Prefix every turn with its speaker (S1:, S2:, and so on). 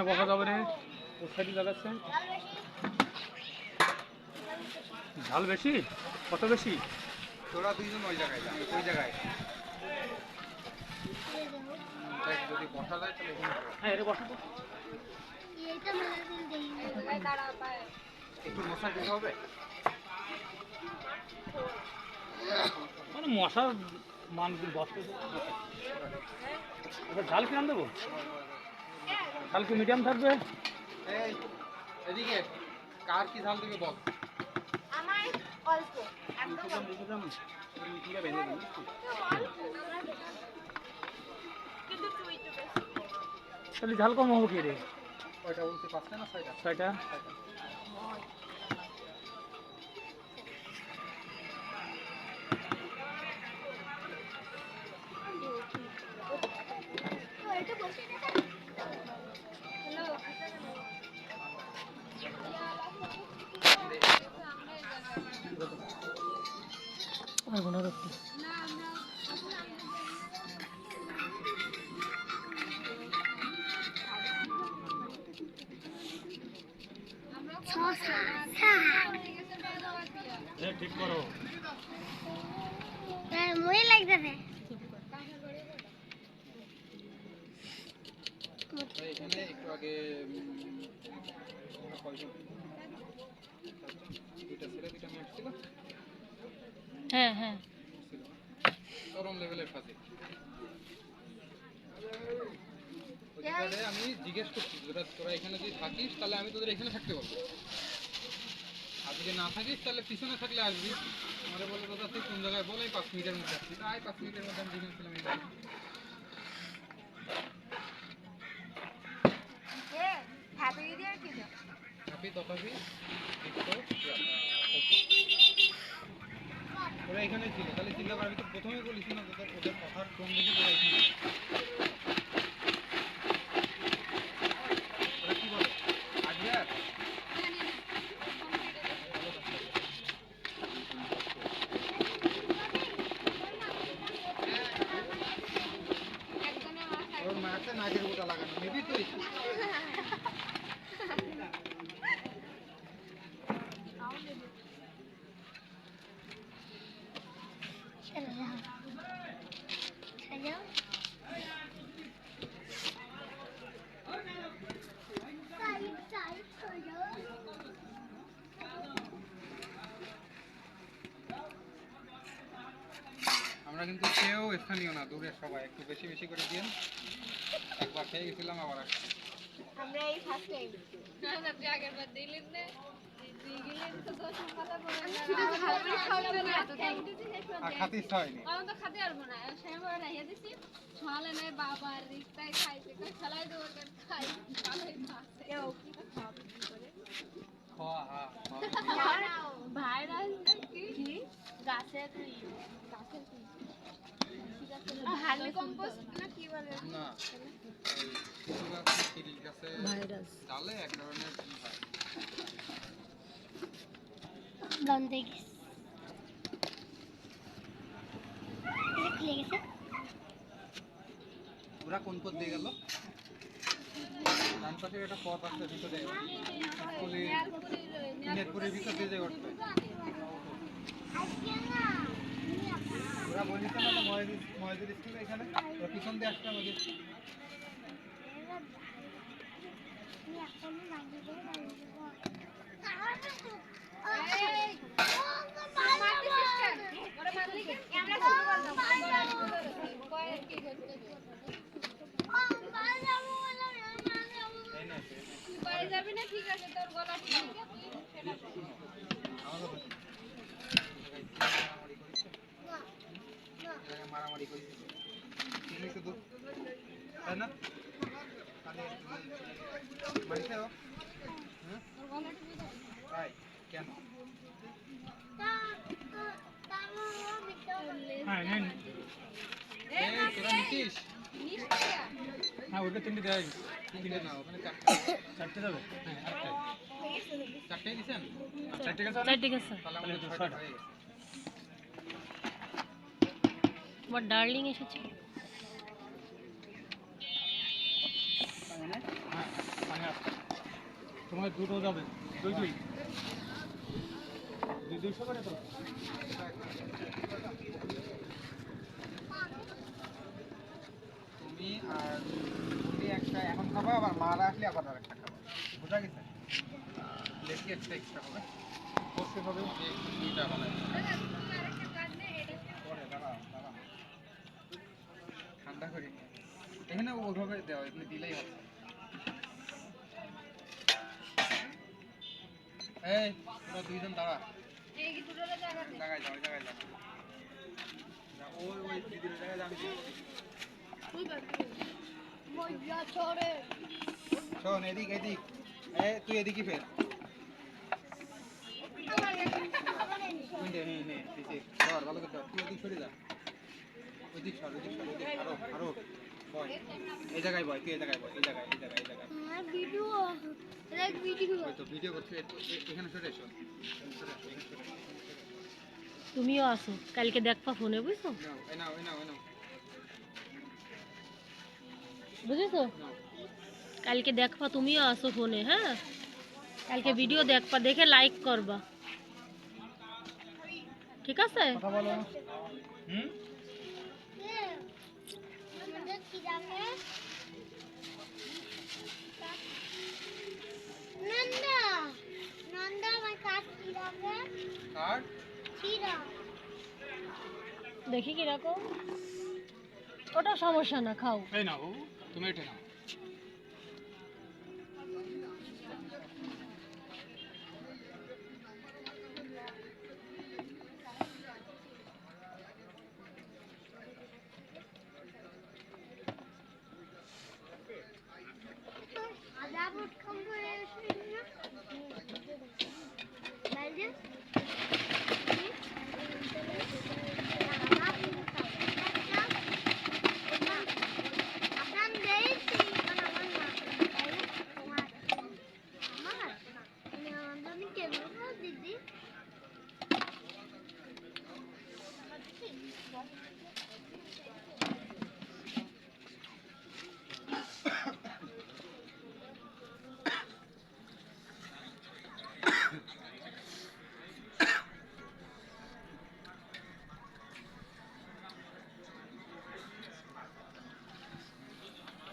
S1: বসা যাবে না, ওর সাইডে লাগাচ্ছেন। ঝাল বেশি? কত বেশি?
S2: তোরা দুইজন ওই জায়গায় যা, ওই জায়গায় যদি বসা যায় তাহলে
S1: হ্যাঁ, এটা বসা তো।
S2: একটু মশা দিতে হবে।
S1: মানে মশার মান বসতে। আচ্ছা, ঝাল কিরাম দেবো? ঝাল কি মিডিয়াম থাকবে?
S2: এই এদিকে কার কি ঝাল দিবে বল।
S3: আমার অল্প একদম কিন্তু তুই তো বেশি
S1: তাহলে ঝাল কম হবো কি রে?
S2: কয়টা বলছি, 5টা না 6টা?
S1: 6টা।
S3: তো এটা বসে না। হ্যালো
S1: আর কোনো রকম
S3: না আমরা
S1: ঠিক করো।
S3: মই লাগতেছে
S2: এখানে একটু আগে কয়জন দুইটা ছেলে দুইটা মেয়ে ছিল,
S4: হ্যাঁ হ্যাঁ
S2: চরম লেভেলের ফাঁসি। ওইখানে আমি জিজ্ঞেস করছি তোরা এখানে যদি থাকিস তাহলে আমি তোদের এখানে থাকতে বলবো, আর যদি না থাকিস তাহলে পিছনে থাকলে আসবি। আমারে বলে দাদা তুই কোন জায়গায় বলে 5 মিনিটের মধ্যে আসবি, তাই 5 মিনিটের মধ্যে আমি যেখানে ছিলাম
S3: হ্যাপি দিয়ে কি দাও
S2: হ্যাপি তথাপি ওরা এখানে ছিল, তাহলে চিন্তা করে আমি তো প্রথমেই বলেছি না তোদের ওদের কথার টোন দেখে তোরা এখানে ওরা কি বলে আসবে আর ওর মাথায় নাকের গোটা লাগানো মেবি তো আমরা কিন্তু কেউ স্থানীয় না, দূরের সবাই। একটু বেশি বেশি করে দিন, একবার খেয়ে গেছিলাম আবার আসছি।
S3: আমরা এই ফার্স্ট টাইম
S4: আপনি আগের বার দিলেন না দিলেন তো দশ কথা
S2: আর খাতে ইচ্ছা হয়নি।
S4: তো খাতে পারবো না সে বড় রাইয়া দিছি ছলে নাই বাবার রিস্তায় খাইতে কই ফেলাই দেবো খাই ভালোই খাচ্ছে
S3: কেউ কি খাবে কি করে
S2: খাওয়া হ্যাঁ
S4: ভাইরাস নাকি গাছের গাছের ভালো কম্পোস্ট না কি বলে
S2: না তিরিশ গাছে ডালে এক ধরনের হয়।
S3: দাম দেখিস খুলে গেছে
S2: ওরা কোন পথ দিয়ে গেল? ডান পাশে একটা পথ আছে ভিতরে, নেটপুরের ভিতর দিয়ে যে করতে ওরা বলেছে না মহেদের স্কুল এখানে, ওরা পিছন দিয়ে আসতে আমাদের
S4: যাবি না ঠিক আছে তোর গলা ঠিক আছে
S2: মারামারি করেছে তুমি শুধু তাই না মারিছে তাই কেন?
S1: হ্যাঁ নেন।
S2: তোরা নিতিস?
S1: হ্যাঁ, ওটা 3টে দেয়।
S2: তিনটে না, ওখানে
S1: 4টে যাবে?
S2: হ্যাঁ আরেকটাই 4টাই দিছেন?
S1: 4টে গেছে?
S4: চারটে গেছে
S2: তাহলে আমাদের
S1: তাহলে
S2: 6টা হয়ে গেছে।
S4: তোমার ডার্লিং এসেছে
S2: হ্যাঁ পানি আসছে তোমার দুটো যাবে দুই
S1: 200 করে তো
S2: তুমি আর তুমি একটা এখন খাবা, আবার মারা আসলে আবার আরেকটা খাবা, বুঝা গেছে? লেসি একটা এক্সট্রা হবে, করতে হবে দুইটা বানাই।
S4: দাদা তুমি আরেকটা কাজ নেই এটা
S2: পরে দাঁড়া দাঁড়া, ঠান্ডা করে নিয়ে এখানে ওইভাবে দেওয়া, এখানে দিলেই হবে। এই তোরা দুইজন দাঁড়া,
S4: এই দুটোর জায়গা দে
S2: জায়গায় যাও, ওই জায়গায় যাও, ওই দিদির জায়গায় আমি দিচ্ছি।
S3: তুই বাকি মজা ছড়ে
S2: শোন এদিক এদিক, তুই এদিকই ফের, তুই নে নে পিছিয়ে ধর, ভালো করে ধর, তুই ওদিক সরে যা, ওদিক সর, ওদিক সর, ওদিক আরো আরো বয়, এই জায়গায় বয়, তুই এই জায়গায় বয়, এই জায়গায় এই জায়গায় এই জায়গায়,
S3: আমার ভিডিও লাইক ভিডিও
S2: ওই তো ভিডিও করতে এখানে সরে এসো, সরে আসো, এখানে সরে আসো।
S5: তুমিও আসো কালকে দেখবা ফোনে বুঝছো
S2: নাও এই নাও এই নাও এই নাও
S5: বুঝেছো
S2: নাও।
S5: কালকে দেখবা তুমিও আসো ফোনে হ্যাঁ কালকে ভিডিও দেখবা দেখে লাইক করবা ঠিক আছে
S2: কথা বলো। হুম
S3: আমাদের কি জানে নন্দা নন্দা আমার কাজ কি জানে
S2: কার্ড
S3: চিরা
S5: দেখি কিরকম ওটা সমস্যা না খাও
S2: এই নাও, তুমি এটা নাও।